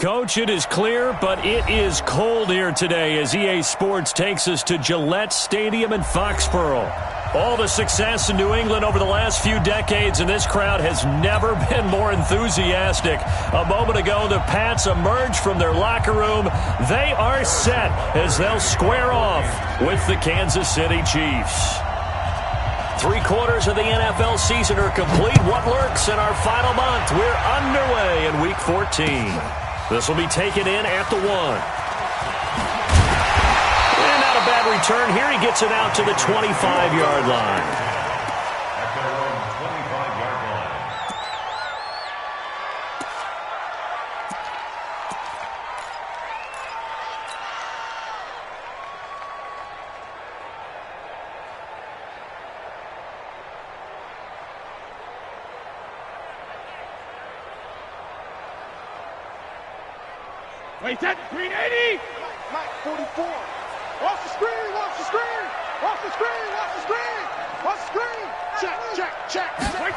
Coach, it is clear, but it is cold here today as EA Sports takes us to Gillette Stadium in Foxborough. All the success in New England over the last few decades, and this crowd has never been more enthusiastic. A moment ago, the Pats emerged from their locker room. They are set as they'll square off with the Kansas City Chiefs. 3/4 of the NFL season are complete. What lurks in our final month? We're underway in Week 14. This will be taken in at the 1. And not a bad return here. He gets it out to the 25-yard line. Wait, that green 80! Mike 44. Watch the screen, watch the screen! Watch the screen, watch the screen! Watch the screen! Check. Wait,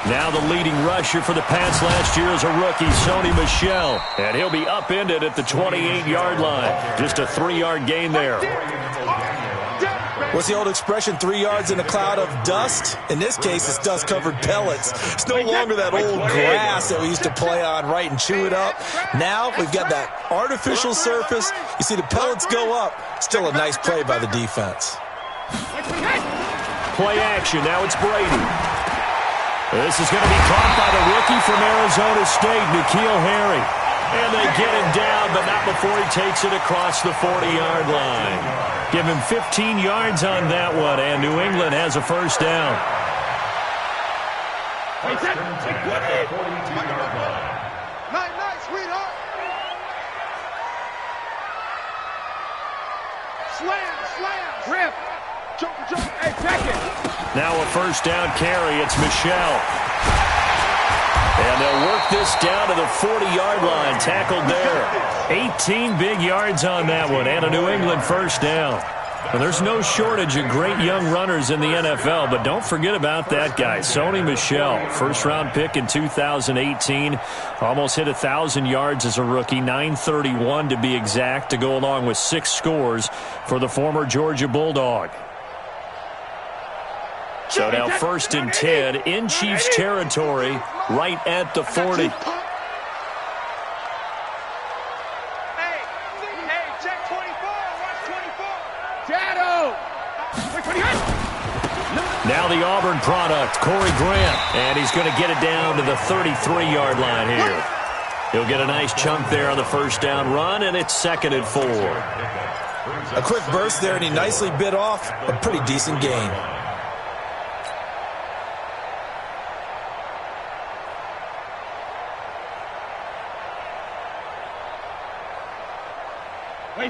the Now the leading rusher for the Pats last year is a rookie, Sony Michel. And he'll be upended at the 28-yard line. Just a 3-yard gain there. What's the old expression, 3 yards in a cloud of dust? In this case, it's dust-covered pellets. It's no longer that old grass that we used to play on, right, and chew it up. Now we've got that artificial surface. You see the pellets go up. Still a nice play by the defense. Play action. Now it's Brady. This is going to be caught by the rookie from Arizona State, N'Keal Harry. And they get him down, but not before he takes it across the 40-yard line. Give him 15 yards on that one, and New England has a first down. Night, sweetheart. Slam. Rip. Joker. Hey, check it. Now a first down carry. It's Michel. And they'll work this down to the 40-yard line. Tackled there. 18 big yards on that one, and a New England first down. Well, there's no shortage of great young runners in the NFL, but don't forget about that guy, Sony Michel. First-round pick in 2018. Almost hit 1,000 yards as a rookie, 931 to be exact, to go along with 6 scores for the former Georgia Bulldog. So now 1st and 10 in Chiefs territory, right at the 40. Hey, check 24. Watch 24. Shadow. Wait, 28. Now the Auburn product, Corey Grant. And he's going to get it down to the 33-yard line here. He'll get a nice chunk there on the first down run, and it's 2nd and 4. A quick burst there, and he nicely bit off a pretty decent gain.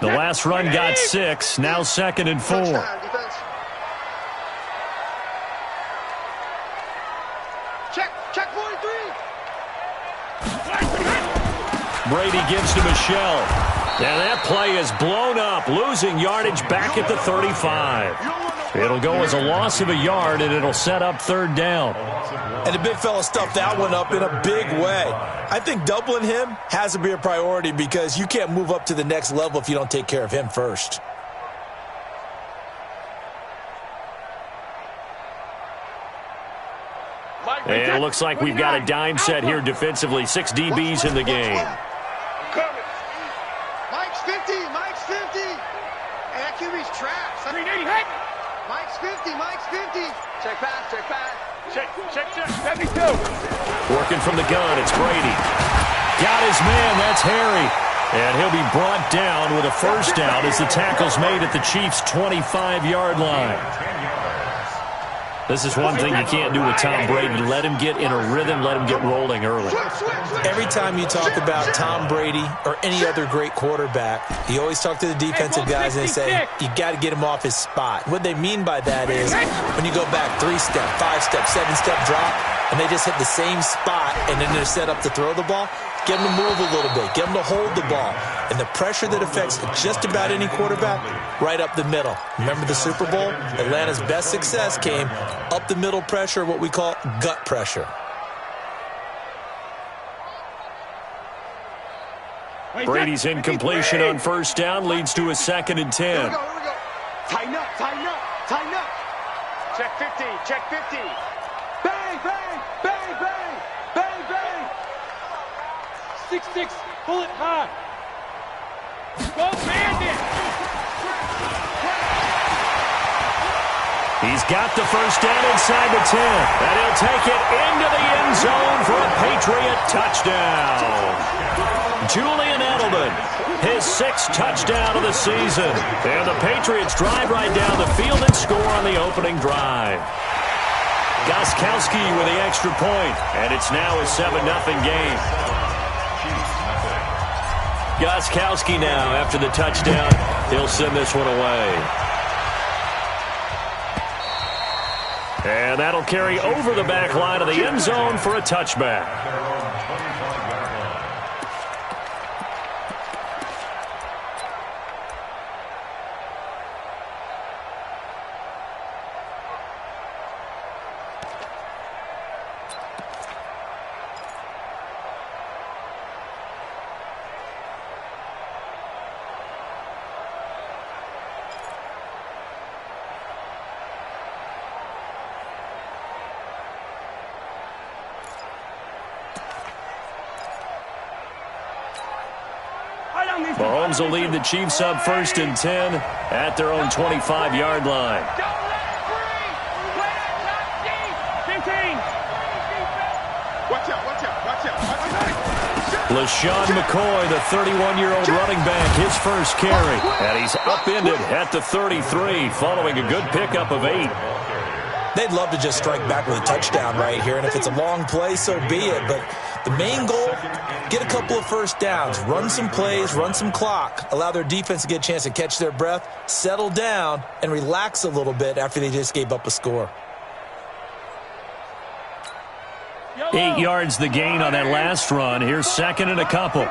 The last run got 6. Now 2nd and 4. Check 43. Brady gives to Michel. And that play is blown up, losing yardage back at the 35. It'll go as a loss of a yard, and it'll set up 3rd down. And the big fella stuffed that one up in a big way. I think doubling him has to be a priority because you can't move up to the next level if you don't take care of him first. And it looks like we've got a dime set here defensively. 6 DBs in the game. Mike's 50. And that QB's trash. 380, hit. Mike's 50. Check pass. Check. 72. Working from the gun, it's Brady. Got his man, that's Harry. And he'll be brought down with a first down as the tackle's made at the Chiefs' 25-yard line. This is one thing you can't do with Tom Brady. Let him get in a rhythm, let him get rolling early. Every time you talk about Tom Brady or any other great quarterback, you always talk to the defensive guys and they say, you got to get him off his spot. What they mean by that is when you go back 3-step, 5-step, 7-step drop, and they just hit the same spot and then they're set up to throw the ball, get them to move a little bit, get them to hold the ball. And the pressure that affects just about any quarterback, right up the middle. Remember the Super Bowl? Atlanta's best success came up the middle pressure, what we call gut pressure. Brady's incompletion on first down leads to a 2nd and 10. Here we go. Tighten up, tighten up, tighten up. Check 50, check 50. Bang, bang, bang, bang, bang, bang. 6-6, pull it high. Go, Bandit. He's got the first down inside the 10. And he'll take it into the end zone for a Patriot touchdown. Julian Edelman, his 6th touchdown of the season. And the Patriots drive right down the field and score on the opening drive. Gostkowski with the extra point, and it's now a 7-0 game. Gostkowski now, after the touchdown, he'll send this one away. And that'll carry over the back line of the end zone for a touchback. Mahomes will lead the Chiefs up 1st and 10 at their own 25-yard line. Watch out, watch out, watch out, watch out. LaShawn McCoy, the 31-year-old running back, his first carry. And he's upended at the 33 following a good pickup of 8. They'd love to just strike back with a touchdown right here, and if it's a long play, so be it. But the main goal, get a couple of first downs, run some plays, run some clock, allow their defense to get a chance to catch their breath, settle down, and relax a little bit after they just gave up a score. 8 yards the gain on that last run. Here's 2nd and a couple.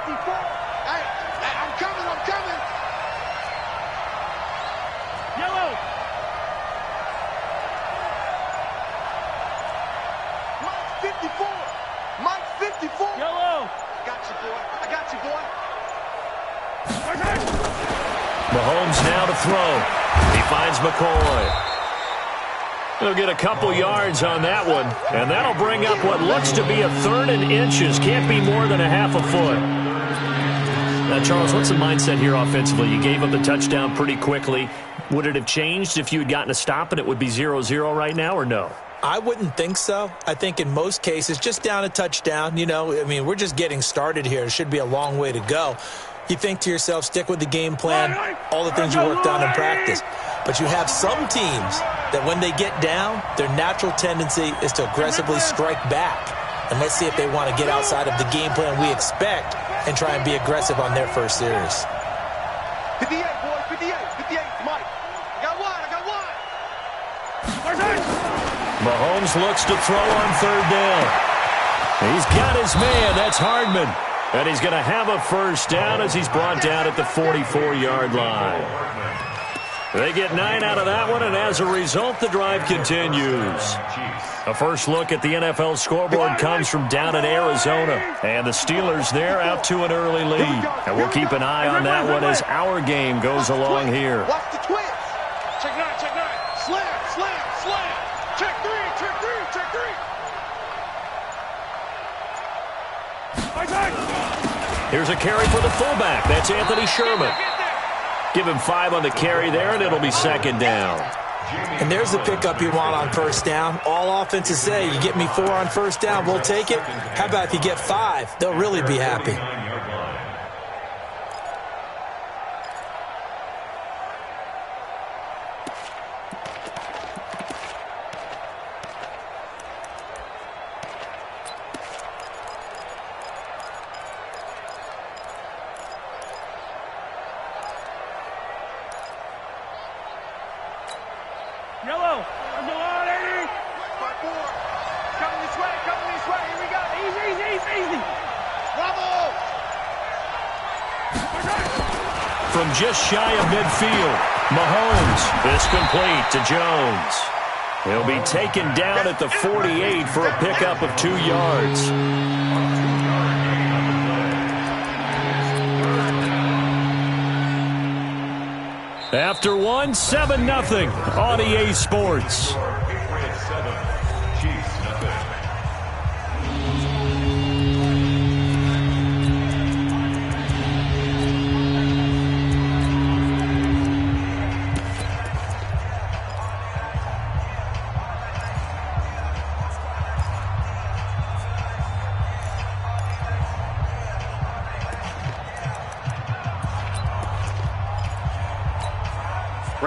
Mahomes now to throw. He finds McCoy. He'll get a couple yards on that one, and that'll bring up what looks to be a 3rd and inches. Can't be more than a half a foot. Now, Charles, what's the mindset here offensively? You gave up the touchdown pretty quickly. Would it have changed if you had gotten a stop and it would be 0-0 right now, or no? I wouldn't think so. I think in most cases, just down a touchdown, you know, I mean, we're just getting started here. It should be a long way to go. You think to yourself, stick with the game plan, all the things you worked on in practice. But you have some teams that when they get down, their natural tendency is to aggressively strike back. And let's see if they want to get outside of the game plan we expect and try and be aggressive on their first series. 58, boy, 58, 58, Mike. I got one. Mahomes looks to throw on 3rd down. He's got his man. That's Hardman. And he's going to have a first down as he's brought down at the 44-yard line. They get 9 out of that one, and as a result, the drive continues. A first look at the NFL scoreboard comes from down in Arizona. And the Steelers there out to an early lead. And we'll keep an eye on that one as our game goes along here. Watch the twist. Check 9, check 9. Slam, slam, slam. Check 3, check 3, check 3. Here's a carry for the fullback. That's Anthony Sherman. Give him 5 on the carry there, and it'll be 2nd down. And there's the pickup you want on first down. All offenses say, you get me 4 on first down, we'll take it. How about if you get 5? They'll really be happy. From just shy of midfield, Mahomes is complete to Jones. He'll be taken down at the 48 for a pickup of 2 yards. After one, 7-0 on EA Sports.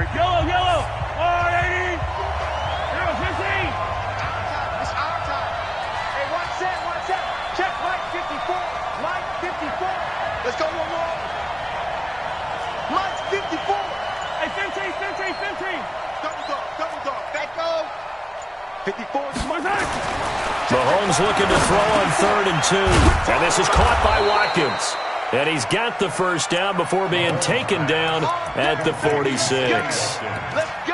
Yellow. R80. 015. It's our time. Hey, one set. Check Mike 54. Mike 54. Let's go one more. Mike 54. Hey, Fintry. Double dog. Back go. 54. Mahomes looking to throw on 3rd and 2. And this is caught by Watkins. And he's got the first down before being taken down at the 46.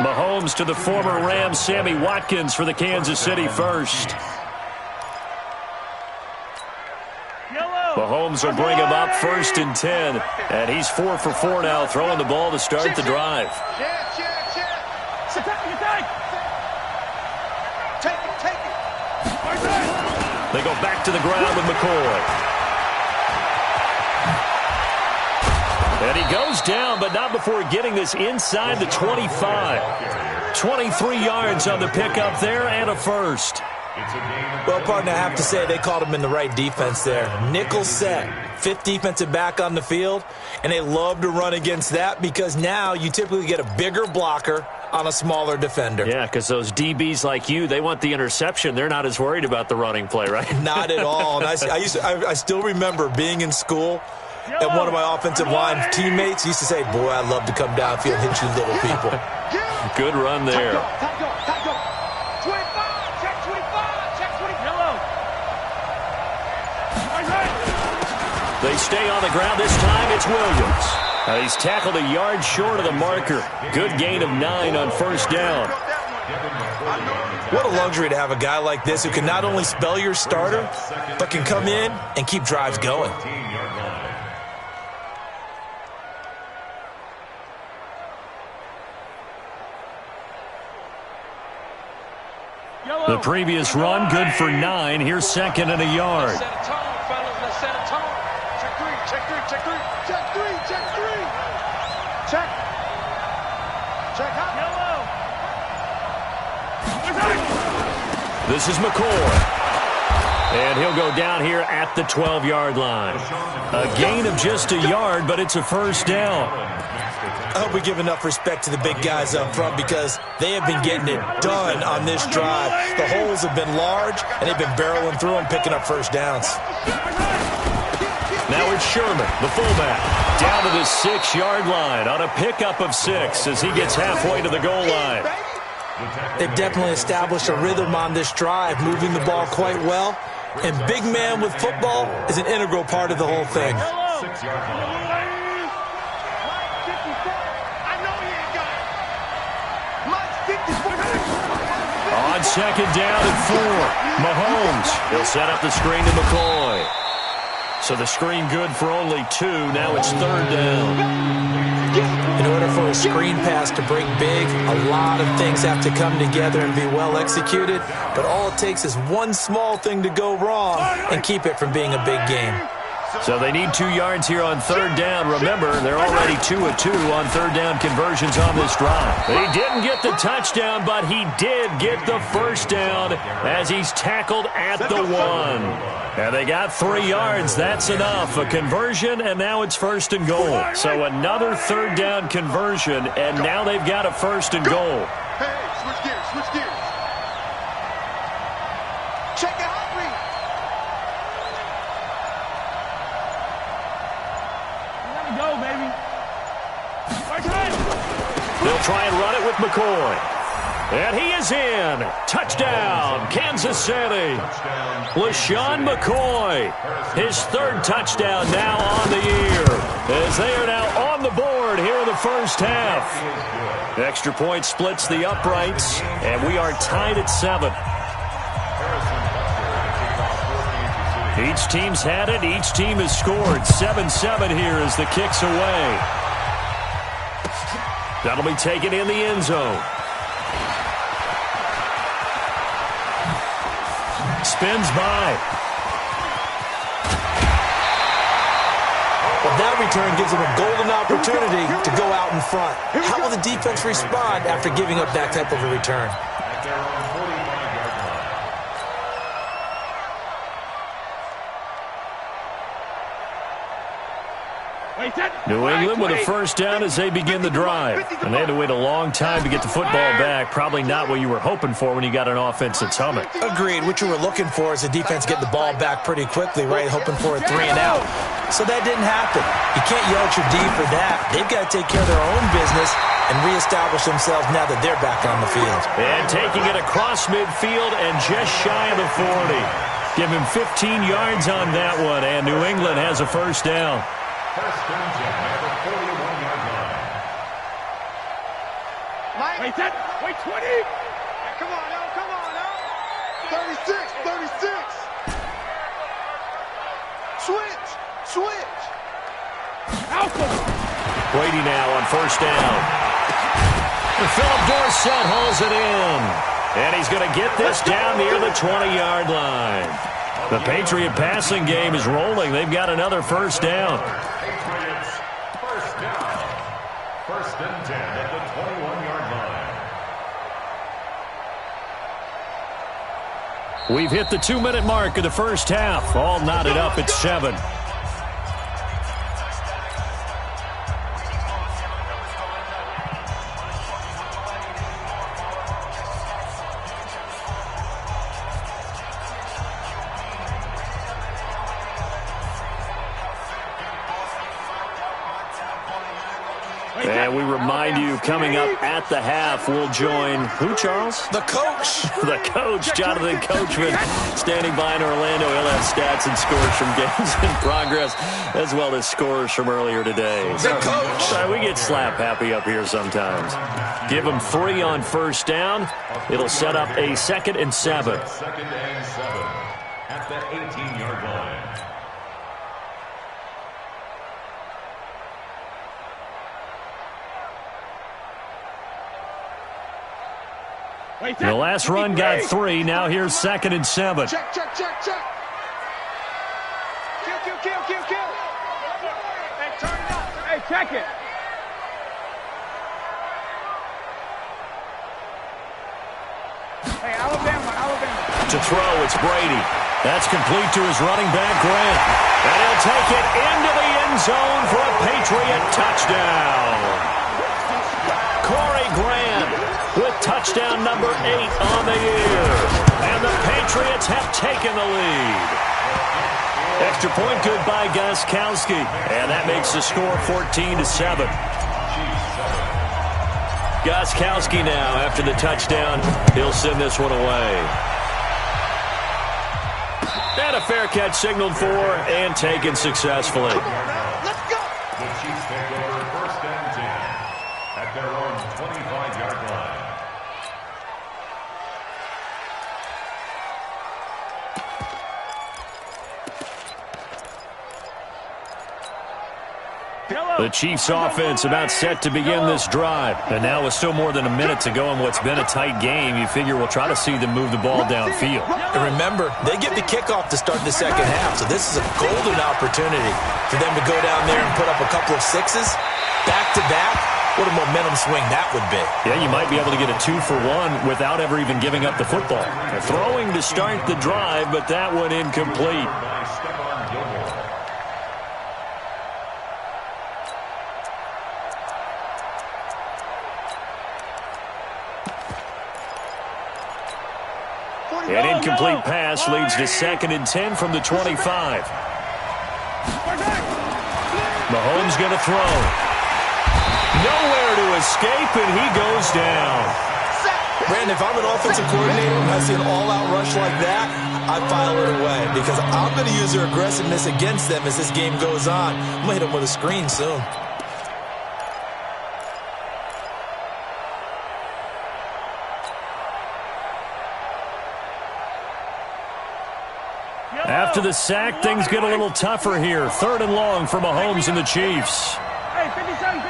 Mahomes to the former Ram, Sammy Watkins, for the Kansas City first. Mahomes will bring him up 1st and 10. And he's 4 for 4 now, throwing the ball to start the drive. Check. Take it. They go back to the ground with McCoy. And he goes down, but not before getting this inside the 25. 23 yards on the pickup there and a first. Well, partner, I have to say they called him in the right defense there. Nickel set, 5th defensive back on the field, and they love to run against that because now you typically get a bigger blocker on a smaller defender. Yeah, because those DBs like you, they want the interception. They're not as worried about the running play, right? Not at all. And I still remember being in school, and one of my offensive line teammates used to say, boy, I'd love to come downfield and hit you little people. Good run there. Time go. 25. Check 20. Yellow. They stay on the ground. This time it's Williams. He's tackled a yard short of the marker. Good gain of 9 on first down. What a luxury to have a guy like this who can not only spell your starter, but can come in and keep drives going. The previous run, good for 9. Here's 2nd and a yard. Set a tone, fellas. Let's set a tone. Check three. Check out. Yellow. This is McCoy. And he'll go down here at the 12-yard line. A gain of just a yard, but it's a first down. I hope we give enough respect to the big guys up front because they have been getting it done on this drive. The holes have been large, and they've been barreling through them, picking up first downs. Now it's Sherman, the fullback, down to the 6-yard line on a pickup of 6 as he gets halfway to the goal line. They've definitely established a rhythm on this drive, moving the ball quite well. And big man with football is an integral part of the whole thing. On 2nd down and 4, Mahomes. He'll set up the screen to McCoy. So the screen good for only 2. Now it's 3rd down. In order for a screen pass to break big, a lot of things have to come together and be well executed. But all it takes is one small thing to go wrong and keep it from being a big game. So they need 2 yards here on 3rd down. Remember, they're already 2 of 2 on 3rd down conversions on this drive. He didn't get the touchdown, but he did get the first down as he's tackled at the 1. And they got 3 yards. That's enough. A conversion, and now it's 1st and goal. So another 3rd down conversion, and now they've got a 1st and goal. Hey, switch gears. Check it out. Go, baby. They'll try and run it with McCoy. And he is in. Touchdown, Kansas City. LaShawn McCoy, his 3rd touchdown now on the year, as they are now on the board here in the first half. Extra point splits the uprights, and we are tied at 7. Each team's had it. Each team has scored. 7-7 here as the kick's away. That'll be taken in the end zone. Spins by. Well, that return gives them a golden opportunity to go out in front. How will the defense respond after giving up that type of a return? New England with a first down as they begin the drive. And they had to wait a long time to get the football back. Probably not what you were hoping for when you got an offense that's humming. Agreed. What you were looking for is the defense get the ball back pretty quickly, right? Hoping for a 3 and out. So that didn't happen. You can't yell at your D for that. They've got to take care of their own business and reestablish themselves now that they're back on the field. And taking it across midfield and just shy of the 40. Give him 15 yards on that one, and New England has a first down. First down at the 41-yard line. Wait, 20. Hey, come on, now, come on, now. 36. Switch. Brady now on first down. And Philip Dorsett hauls it in. And he's going to get this down near the 20-yard line. The Patriot passing game is rolling. They've got another first down. Patriots, first down. First and 10 at the 21-yard line. We've hit the 2-minute mark of the first half. All knotted up at 7. And we remind you, coming up at the half, we'll join who, Charles? The coach. The coach, Jonathan Coachman, standing by in Orlando. He'll have stats and scores from games in progress, as well as scores from earlier today. The coach. We get slap happy up here sometimes. Give him 3 on first down. It'll set up a 2nd and 7. 2nd and 7 at the 18-yard line. The last run got 3. Now here's 2nd and 7. Check. Kill. Hey, turn it up. Hey, check it. Hey, Alabama. To throw, it's Brady. That's complete to his running back, Grant. And he'll take it into the end zone for a Patriot touchdown. Corey Grant with touchdown number 8 on the year. And the Patriots have taken the lead. Extra point good by Gostkowski. And that makes the score 14-7. Gostkowski now, after the touchdown, he'll send this one away. And a fair catch signaled for and taken successfully. Let's go. The Chiefs take over first and 10 at their own 25-yard line. The Chiefs offense about set to begin this drive. And now with still more than a minute to go in what's been a tight game, you figure we'll try to see them move the ball downfield. And remember, they get the kickoff to start the second half, so this is a golden opportunity for them to go down there and put up a couple of 6s back-to-back. What a momentum swing that would be. Yeah, you might be able to get a 2-for-1 without ever even giving up the football. Throwing to start the drive, but that one incomplete. An incomplete pass leads to 2nd and 10 from the 25. Mahomes going to throw. Nowhere to escape, and he goes down. Brandon, if I'm an offensive coordinator and I see an all-out rush like that, I file it away because I'm going to use their aggressiveness against them as this game goes on. I'm going to hit them with a screen soon. After the sack, things get a little tougher here. 3rd and long for Mahomes and the Chiefs. Hey, 57.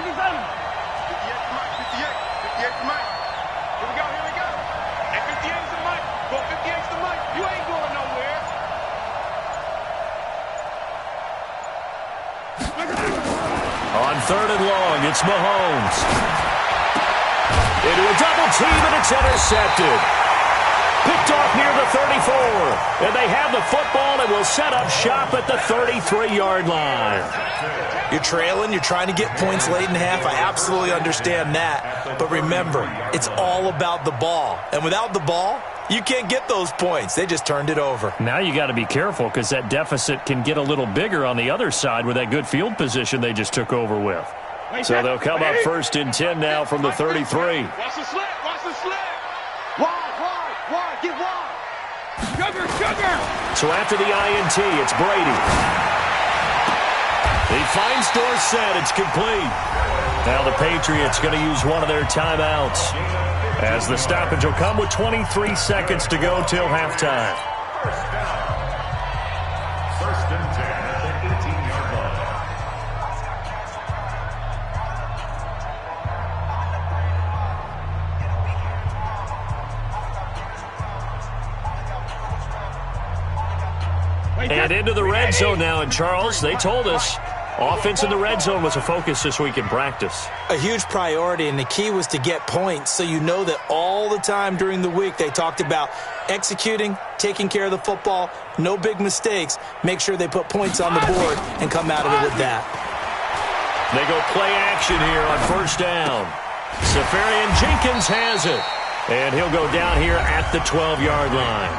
On 3rd and long, it's Mahomes. Into a double team, and it's intercepted. Picked off near the 34. And they have the football and will set up shop at the 33-yard line. You're trailing. You're trying to get points late in half. I absolutely understand that. But remember, it's all about the ball. And without the ball, you can't get those points. They just turned it over. Now you got to be careful because that deficit can get a little bigger on the other side with that good field position they just took over with. So they'll come up 1st and 10 now from the 33. Watch the slip. Watch the slip. Wide. Get wide. Sugar. So after the INT, it's Brady. He finds Dorsett. It's complete. Now the Patriots going to use one of their timeouts, as the stoppage will come with 23 seconds to go till halftime. First and 10 at the 18-yard line. And into the red zone now. And Charles, they told us offense in the red zone was a focus this week in practice. A huge priority, and the key was to get points. So you know that all the time during the week they talked about executing, taking care of the football, no big mistakes. Make sure they put points on the board and come out of it with that. They go play action here on 1st down. Safarian Jenkins has it. And he'll go down here at the 12-yard line.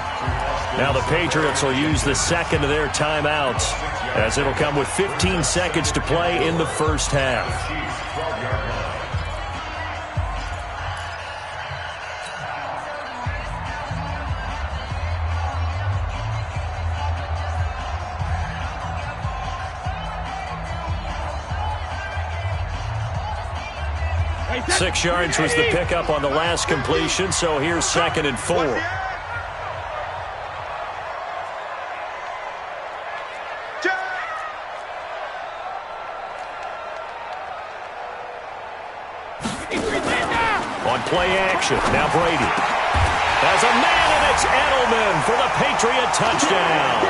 Now the Patriots will use the second of their timeouts, as it'll come with 15 seconds to play in the first half. 6 yards was the pickup on the last completion, so here's 2nd and 4. On play action, now Brady. As a man, and it's Edelman for the Patriot touchdown.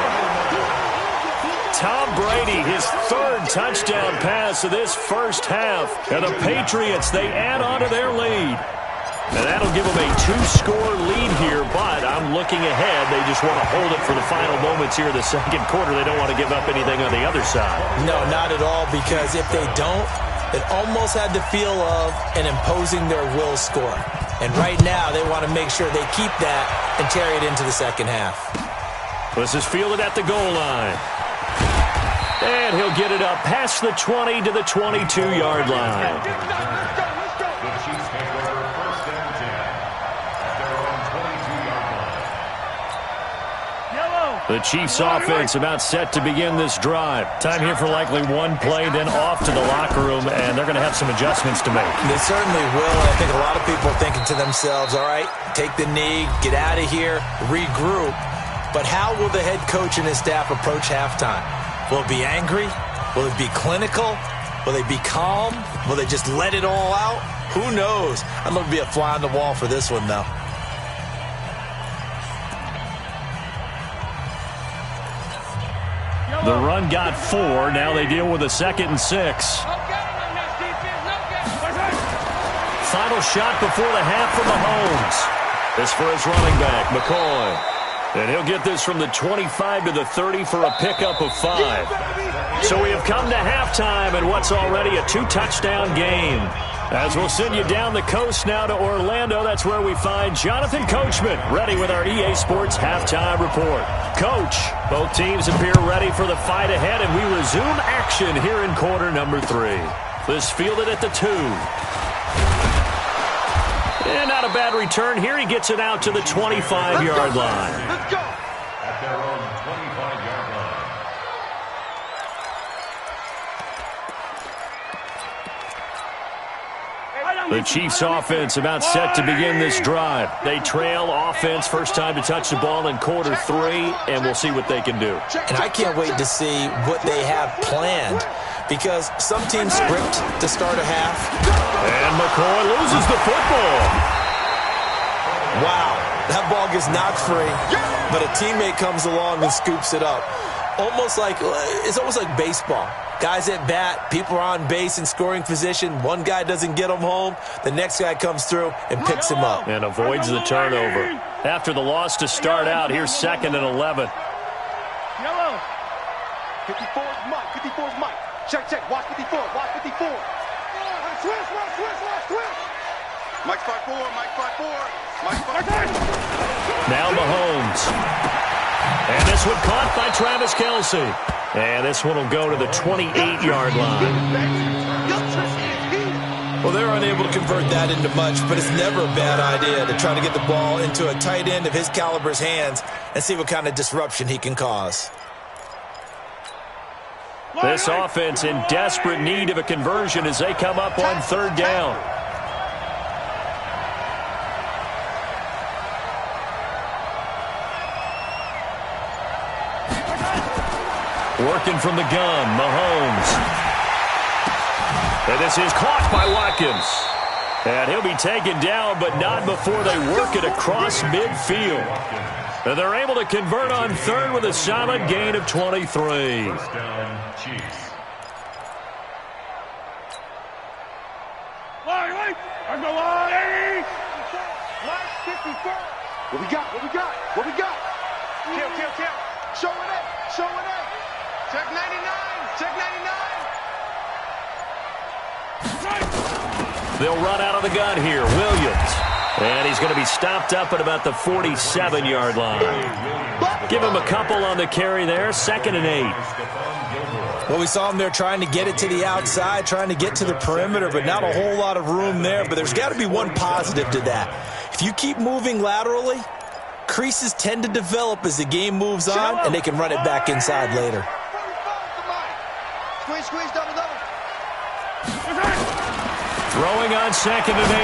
Tom Brady, his 3rd touchdown pass of this first half. And the Patriots, they add on to their lead. And that'll give them a 2-score lead here, but I'm looking ahead. They just want to hold it for the final moments here in the second quarter. They don't want to give up anything on the other side. No, not at all, because if they don't, it almost had the feel of an imposing their will score. And right now, they want to make sure they keep that and carry it into the second half. This is fielded at the goal line. And he'll get it up past the 20 to the 22-yard line. The Chiefs take over 1st and 10 at their own 22-yard line. The Chiefs offense about set to begin this drive. Time here for likely one play, then off to the locker room, and they're going to have some adjustments to make. They certainly will. I think a lot of people are thinking to themselves, all right, take the knee, get out of here, regroup. But how will the head coach and his staff approach halftime? Will it be angry? Will it be clinical? Will they be calm? Will they just let it all out? Who knows? I'd love to be a fly on the wall for this one, though. The run got 4. Now they deal with a 2nd and 6. Final shot before the half from Mahomes. This for his running back, McCoy. And he'll get this from the 25 to the 30 for a pickup of 5. So we have come to halftime in what's already a 2-touchdown game. As we'll send you down the coast now to Orlando, that's where we find Jonathan Coachman ready with our EA Sports Halftime Report. Coach, both teams appear ready for the fight ahead, and we resume action here in quarter number 3. This fielded at the 2. And not a bad return here. He gets it out to the 25-yard line. Let's go. At their own 25-yard line. The Chiefs offense about set to begin this drive. They trail offense, first time to touch the ball in quarter 3, and we'll see what they can do. And I can't wait to see what they have planned, because some teams script to start a half. And McCoy loses the football. Wow, that ball gets knocked free, but a teammate comes along and scoops it up. It's almost like baseball. Guys at bat, people are on base in scoring position. One guy doesn't get him home. The next guy comes through and picks him up. And avoids the turnover. After the loss to start out, here's 2nd and 11. Yellow. 54 is Mike. 54 is Mike. Check, check. Watch 54. Watch 54. Switch. Mike's 5-4. Mike's 5-4. Mike's 5-4. Now Mahomes. And this one caught by Travis Kelce. And this one will go to the 28-yard line. Well, they're unable to convert that into much, but it's never a bad idea to try to get the ball into a tight end of his caliber's hands and see what kind of disruption he can cause. This offense in desperate need of a conversion as they come up on 3rd down. Working from the gun, Mahomes. And this is caught by Watkins. And he'll be taken down, but not before they work it across midfield. And they're able to convert on 3rd with a solid gain of 23. First down, Chiefs. Line. I'm the line. Mike 54. What we got? Kill. Show it up. Check 99. They'll run out of the gun here. Williams. And he's going to be stopped up at about the 47-yard line. Give him a couple on the carry there. 2nd and 8. Well, we saw him there trying to get it to the outside, trying to get to the perimeter, but not a whole lot of room there. But there's got to be one positive to that. If you keep moving laterally, creases tend to develop as the game moves on, and they can run it back inside later. Squeeze, double. Throwing on 2nd and 8.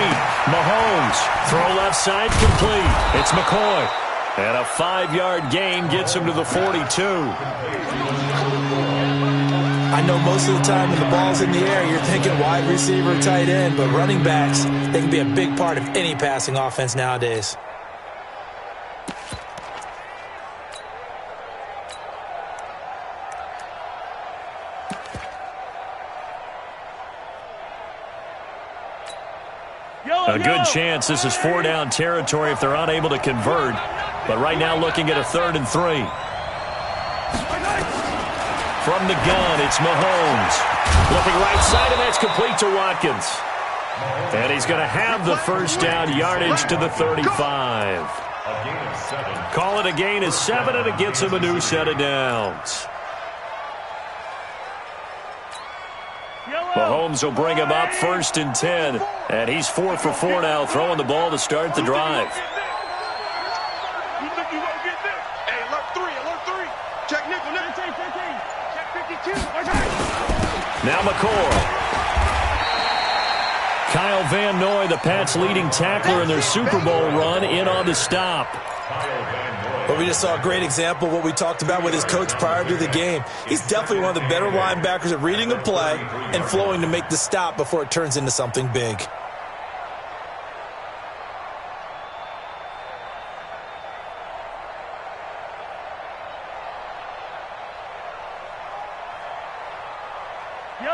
Mahomes. Throw left side complete. It's McCoy. And a 5-yard gain gets him to the 42. I know most of the time when the ball's in the air, you're thinking wide receiver, tight end, but running backs, they can be a big part of any passing offense nowadays. A good chance this is 4-down territory if they're unable to convert. But right now looking at a 3rd and 3. From the gun, it's Mahomes. Looking right side, and that's complete to Watkins. And he's going to have the first down yardage to the 35. Call it a gain of 7, and it gets him a new set of downs. Mahomes will bring him up 1st and 10. And he's 4 for 4 now, throwing the ball to start the drive. You think you gonna get this? Hey, alert 3. Check nickel. Check 52. Now McCoy. Kyle Van Noy, the Pats' leading tackler in their Super Bowl run, in on the stop. But we just saw a great example of what we talked about with his coach prior to the game. He's definitely one of the better linebackers at reading a play and flowing to make the stop before it turns into something big.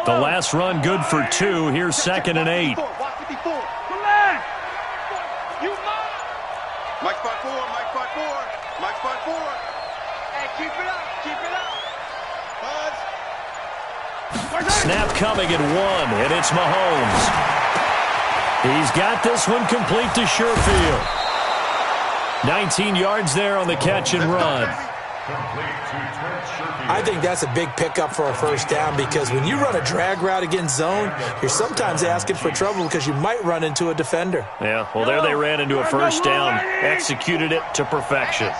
The last run good for 2. Here's 2nd and 8. Watch 54. Relax. You mine. Mike 5-4. Hey, keep it up. Buzz. Snap coming at 1, and it's Mahomes. He's got this one complete to Sherfield. 19 yards there on the catch and run. I think that's a big pickup for a first down because when you run a drag route against zone, you're sometimes asking for trouble because you might run into a defender. Yeah, well, there they ran into a first down. Executed it to perfection.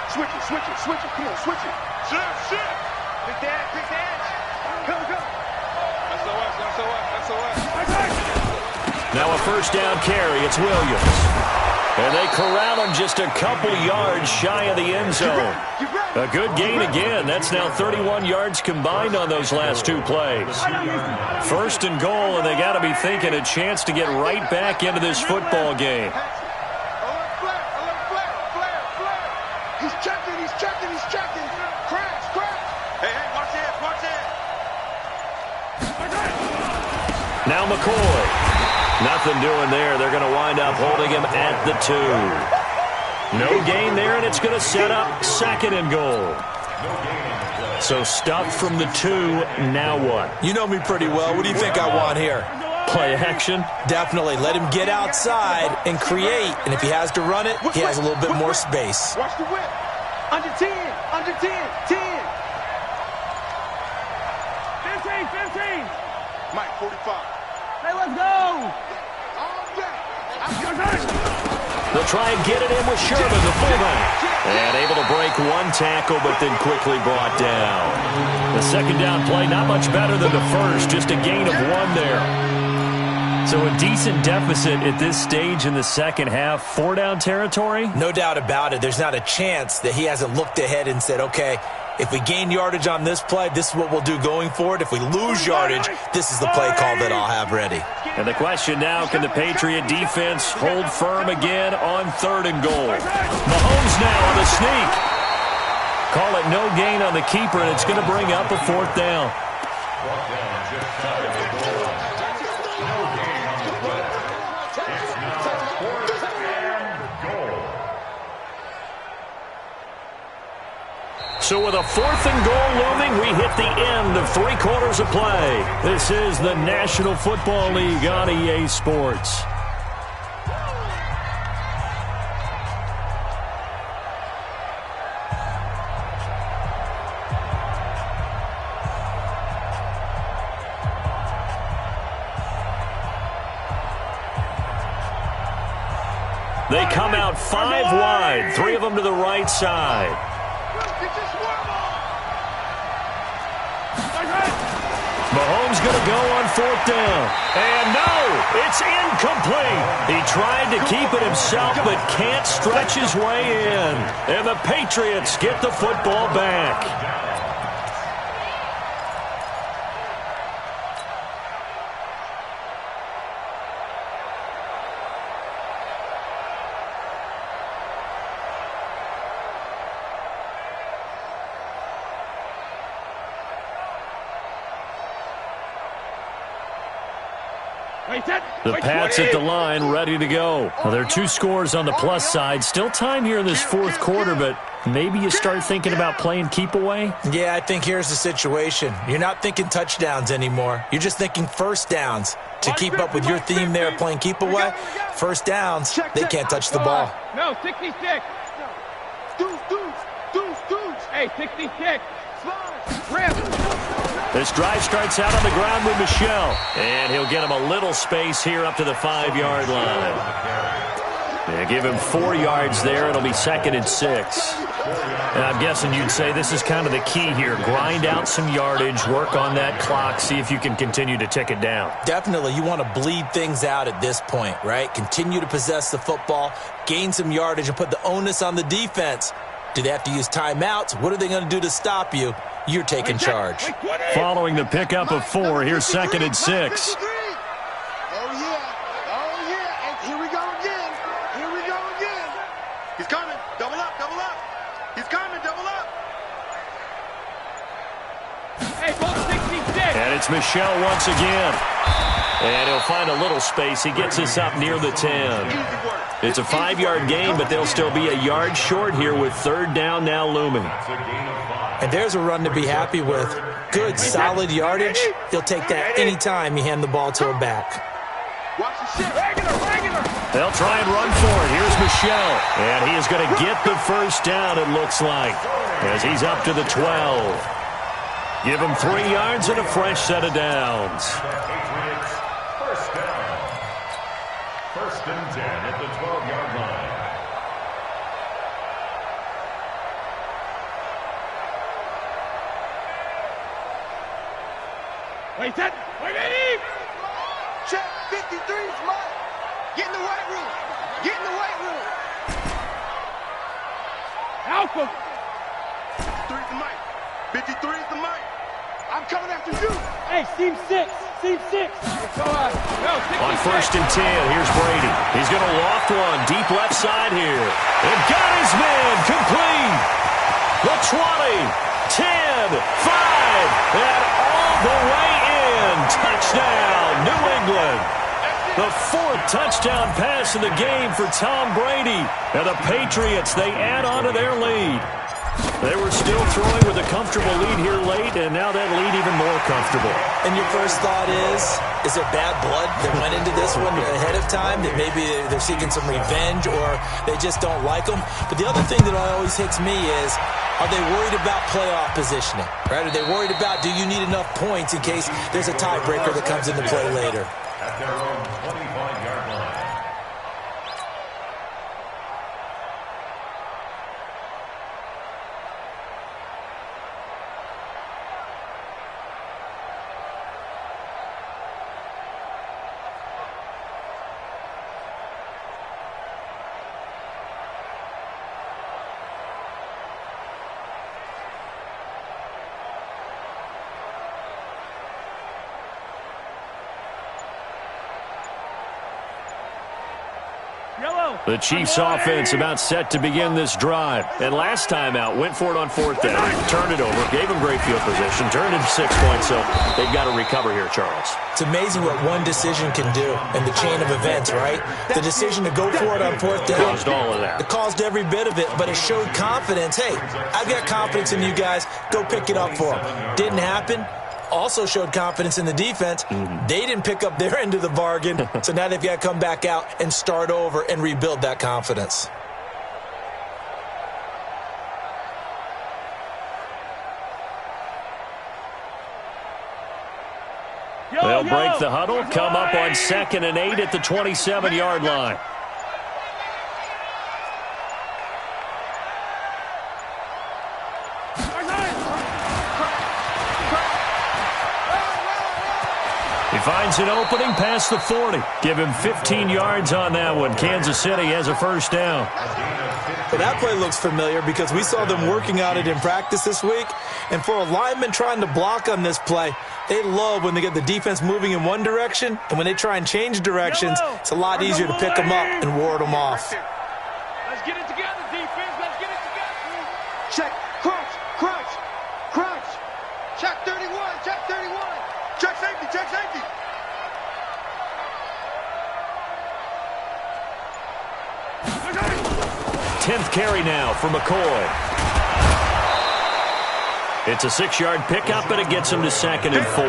Switch it. Come on, switch it. Shift. Big dash. Go. SOS. Now a first down carry. It's Williams. And they corral him just a couple yards shy of the end zone. A good gain again. That's now 31 yards combined on those last 2 plays. 1st and goal, and they got to be thinking a chance to get right back into this football game. Flare. He's checking. Now McCoy. Nothing doing there. They're going to wind up holding him at the 2. No gain there, and it's going to set up second and goal. So stuffed from the 2. Now what? You know me pretty well. What do you think I want here? Play action? Definitely. Let him get outside and create. And if he has to run it, he has a little bit more space. Watch the whip. Under 10. Under 10. 10. 15. Mike, 45. Hey, let's go. All day. They'll try and get it in with Sherman, the fullback. And able to break one tackle, but then quickly brought down. The second down play, not much better than the first, just a gain of 1 there. So a decent deficit at this stage in the second half. 4-down territory? No doubt about it. There's not a chance that he hasn't looked ahead and said, okay, if we gain yardage on this play, this is what we'll do going forward. If we lose yardage, this is the play call that I'll have ready. And the question now, can the Patriot defense hold firm again on 3rd and goal? Mahomes now on the sneak. Call it no gain on the keeper, and it's going to bring up a 4th down. So with a 4th and goal looming, we hit the end of 3 quarters of play. This is the National Football League on EA Sports. They come out 5 wide, 3 of them to the right side. Mahomes going to go on 4th down. And no, it's incomplete. He tried to keep it himself, but can't stretch his way in. And the Patriots get the football back. The Pats at the line, ready to go. Well, there are 2 scores on the plus side. Still time here in this 4th quarter, but maybe you start thinking about playing keep away? Yeah, I think here's the situation. You're not thinking touchdowns anymore. You're just thinking first downs. To keep up with your theme there, playing keep away, first downs, they can't touch the ball. No, 66. Deuce. Hey, 66. Rip. This drive starts out on the ground with Michel. And he'll get him a little space here up to the 5-yard line. Yeah, give him 4 yards there. It'll be 2nd and 6. And I'm guessing you'd say this is kind of the key here. Grind out some yardage, work on that clock, see if you can continue to tick it down. Definitely. You want to bleed things out at this point, right? Continue to possess the football, gain some yardage, and put the onus on the defense. Do they have to use timeouts? What are they going to do to stop you? You're taking charge. Following the pickup of 4, here's 2nd and 6. Oh, yeah. And here we go again. He's coming. Double up. He's coming. Double up. Hey, ball 66. And it's Michel once again. And he'll find a little space. He gets us up near the 10. It's a 5-yard gain, but they'll still be a yard short here with 3rd down now looming. And there's a run to be happy with. Good, solid yardage. He'll take that anytime you hand the ball to a back. They'll try and run for it. Here's Michel. And he is going to get the first down, it looks like, as he's up to the 12. Give him 3 yards and a fresh set of downs. Patriots, first down. 1st and 10 at the 12-yard line. Wait, set. Wait, ready. Check 53's Mike. Get in the weight room. Alpha. 53's the Mike. 53's the Mike. I'm coming after you. Hey, seam 6. Go on. No, On 1st and 10, here's Brady. He's going to loft one deep left side here. And got his man complete. The 20, 10, 5, and all the way in. touchdown, New England. The fourth touchdown pass of the game for Tom Brady. And the Patriots, they add on to their lead. They were still throwing with a comfortable lead here late, and now that lead even more comfortable. And your first thought is there bad blood that went into this one ahead of time, that maybe they're seeking some revenge or they just don't like them? But the other thing that always hits me is, are they worried about playoff positioning? Right? Are they worried about, do you need enough points in case there's a tiebreaker that comes into play later? At their own 25-yard line. The Chiefs offense about set to begin this drive. And last time out, went for it on fourth down, turned it over, gave them great field position, turned it 6 points, so they've got to recover here, Charles. It's amazing what one decision can do in the chain of events, right? The decision to go for it on fourth down. Caused all of that. It caused every bit of it, but it showed confidence. Hey, I've got confidence in you guys. Go pick it up for them. Didn't happen. Also showed confidence in the defense. They didn't pick up their end of the bargain, so now they've got to come back out and start over and rebuild that confidence. They'll break the huddle, come up on 2nd and 8 at the 27-yard line. He finds an opening past the 40. Give him 15 yards on that one. Kansas City has a first down. Well, that play looks familiar because we saw them working on it in practice this week. And for a lineman trying to block on this play, they love when they get the defense moving in one direction. And when they try and change directions, it's a lot easier to pick them up and ward them off. Let's get it together, defense. Let's get it together. Check, crunch, crunch, crunch. Check 31, check 31. Check safety, check safety. Tenth carry now for McCoy. It's a 6-yard pickup, and it gets him to 2nd and 4.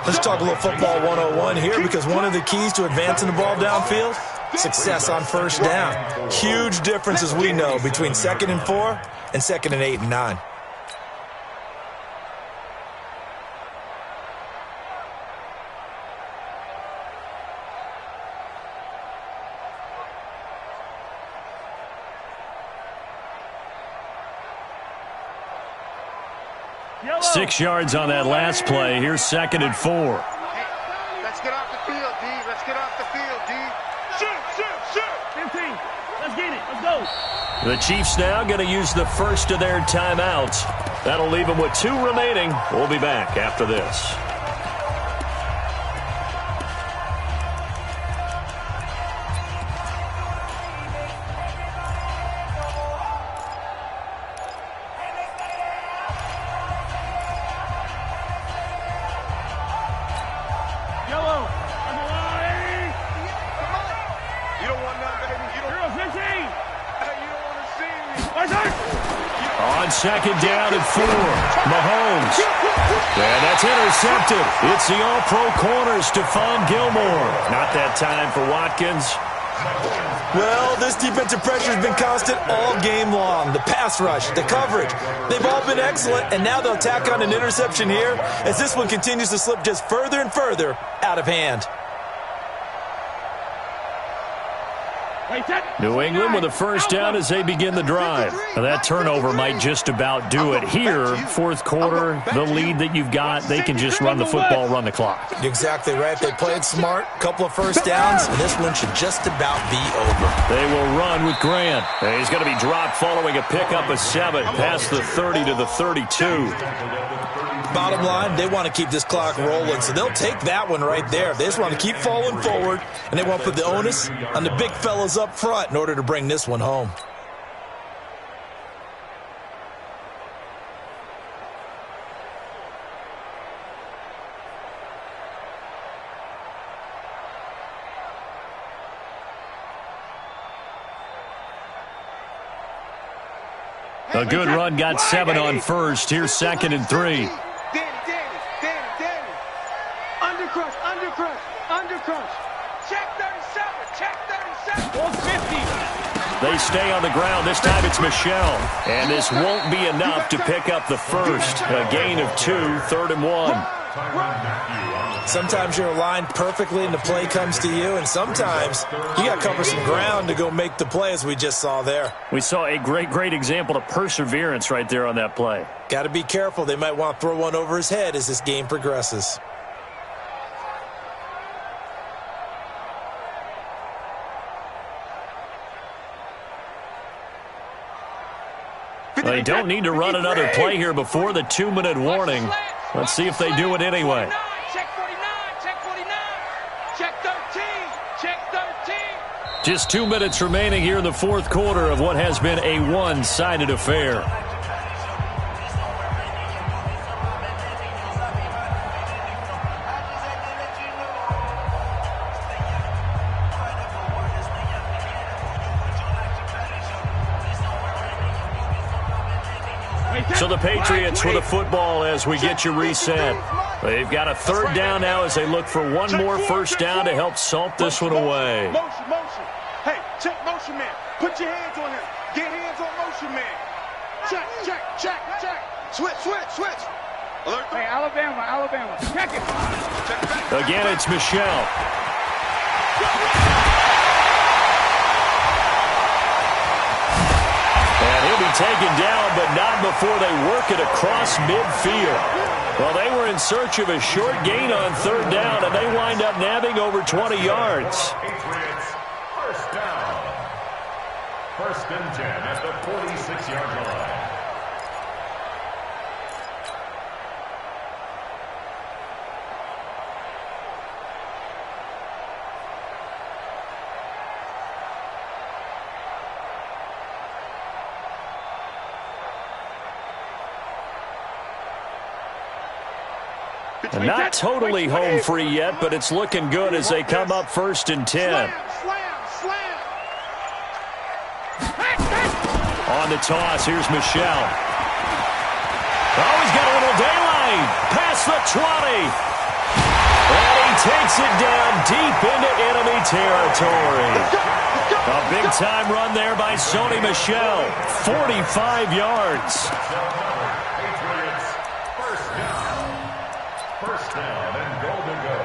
Let's talk a little football 101 here, because one of the keys to advancing the ball downfield, success on first down. Huge difference, as we know, between 2nd and 4 and 2nd and 8 and 9. Yellow. 6 yards on that last play. Here's 2nd and 4. Hey, let's get off the field, D. Let's get off the field, D. Shoot, shoot, shoot. 15. Let's get it. Let's go. The Chiefs now going to use the first of their timeouts. That'll leave them with 2 remaining. We'll be back after this. Second down and 4. Mahomes. And that's intercepted. It's the all-pro corner, Stephon Gilmore. Not that time for Watkins. Well, this defensive pressure has been constant all game long. The pass rush, the coverage, they've all been excellent, and now they'll tack on an interception here as this one continues to slip just further and further out of hand. New England with a first down as they begin the drive. Now that turnover might just about do it here. Fourth quarter, the lead that you've got, they can just run the football, run the clock. Exactly right. They played smart, couple of first downs, and this one should just about be over. They will run with Grant. And he's going to be dropped following a pickup of 7 past the 30 to the 32. Bottom line, they want to keep this clock rolling, so they'll take that one right there. They just want to keep falling forward, and they want to put the onus on the big fellas up front in order to bring this one home. A good run got 7 on first. Here's 2nd and 3. Danny. Undercrush. Check 37. Check 37. 150. They stay on the ground. This time it's Michel. And this won't be enough to pick up the first. A gain of 2, 3rd and 1. Sometimes you're aligned perfectly and the play comes to you, and sometimes you got to cover some ground to go make the play, as we just saw there. We saw a great example of perseverance right there on that play. Got to be careful. They might want to throw one over his head as this game progresses. They don't need to run another play here before the 2-minute warning. Let's see if they do it anyway. Check 49. Check 13. Check 13. Just 2 minutes remaining here in the 4th quarter of what has been a one-sided affair. So the Patriots with a football as we get you reset. They've got a 3rd down now as they look for one more first down to help salt this one away. Motion. Hey, check motion man. Put your hands on him. Get hands on motion man. Check. Switch. Alert. Hey, Alabama. Check it. Again, it's Michel. And he'll be taken down, but not before they work it across midfield. Well, they were in search of a short gain on 3rd down, and they wind up nabbing over 20 yards. Patriots, first down. 1st and 10 at the 46-yard line. And not totally home free yet, but it's looking good as they come up 1st and 10. Slam. On the toss, here's Michel. Oh, he's got a little daylight. Past the 20. And he takes it down deep into enemy territory. A big-time run there by Sony Michel. 45 yards. First down and goal to go.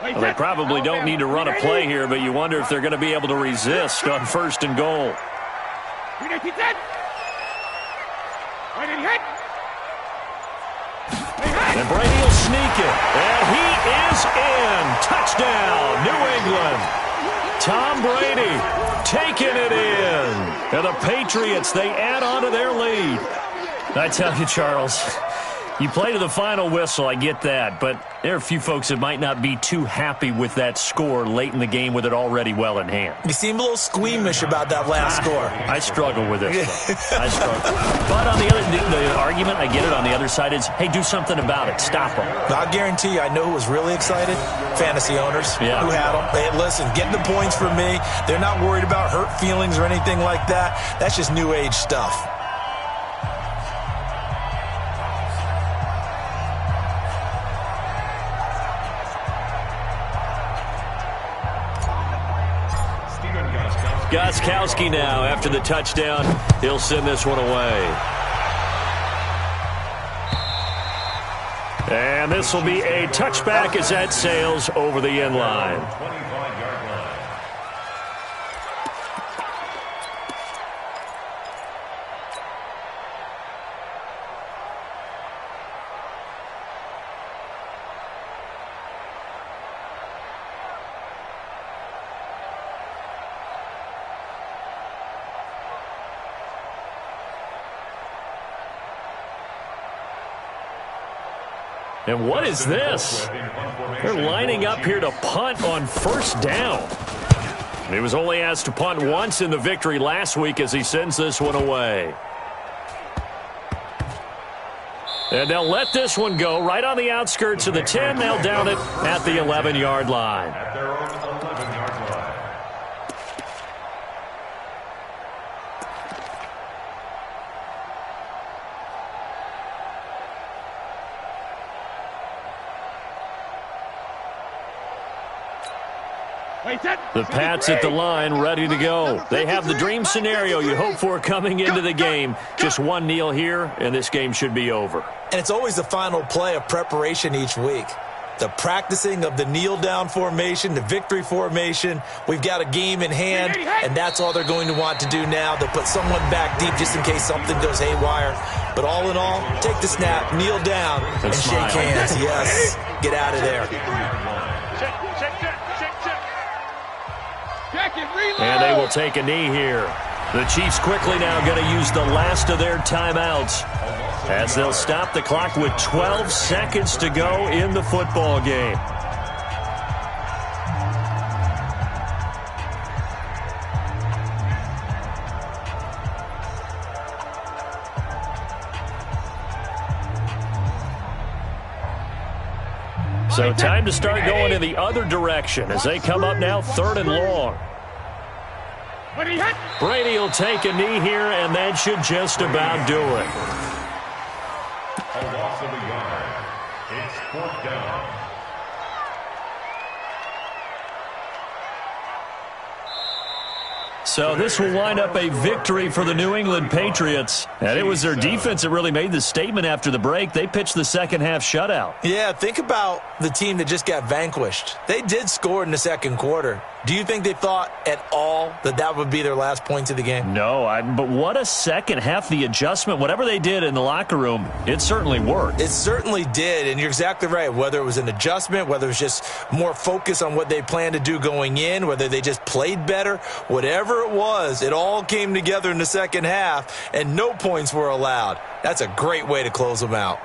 Well, they probably don't need to run a play here, but you wonder if they're going to be able to resist on 1st and goal. And Brady will sneak it. And he is in. Touchdown, New England. Tom Brady taking it in. And the Patriots, they add on to their lead. I tell you, Charles, you play to the final whistle, I get that, but there are a few folks that might not be too happy with that score late in the game with it already well in hand. You seem a little squeamish about that last score. I struggle with it. I struggle. But on the argument, I get it, on the other side is, hey, do something about it. Stop them. I'll guarantee you, I know who was really excited. Fantasy owners who had them. Hey, listen, get the points for me. They're not worried about hurt feelings or anything like that. That's just new age stuff. Gostkowski now, after the touchdown, he'll send this one away. And this will be a touchback as that sails over the end line. 25-yard line. And what is this? They're lining up here to punt on first down. He was only asked to punt once in the victory last week as he sends this one away. And they'll let this one go right on the outskirts of the 10. They'll down it at the 11-yard line. At their own 11-yard line. The Pats at the line, ready to go. They have the dream scenario you hope for coming into the game. Just one kneel here, and this game should be over. And it's always the final play of preparation each week. The practicing of the kneel-down formation, the victory formation. We've got a game in hand, and that's all they're going to want to do now. They'll put someone back deep just in case something goes haywire. But all in all, take the snap, kneel down, and shake hands. Yes, get out of there. And they will take a knee here. The Chiefs quickly now going to use the last of their timeouts as they'll stop the clock with 12 seconds to go in the football game. So time to start going in the other direction as they come up now 3rd and long. Brady will take a knee here, and that should just about do it. A loss of a yard. It's 4th down. So this will wind up a victory for the New England Patriots. And it was their defense that really made the statement after the break. They pitched the second half shutout. Yeah, think about the team that just got vanquished. They did score in the second quarter. Do you think they thought at all that that would be their last points of the game? No, but what a second half. The adjustment, whatever they did in the locker room, it certainly worked. It certainly did, and you're exactly right. Whether it was an adjustment, whether it was just more focus on what they planned to do going in, whether they just played better, whatever it was, it all came together in the second half, and no points were allowed. That's a great way to close them out.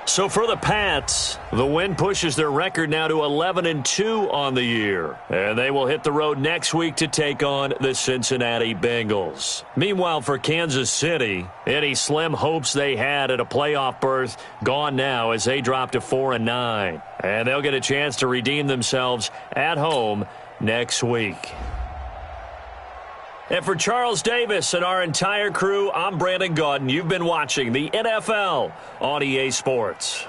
So for the Pats, the win pushes their record now to 11-2 on the year. And they will hit the road next week to take on the Cincinnati Bengals. Meanwhile, for Kansas City, any slim hopes they had at a playoff berth gone now as they drop to 4-9. And they'll get a chance to redeem themselves at home next week. And for Charles Davis and our entire crew, I'm Brandon Gaudin. You've been watching the NFL on EA Sports.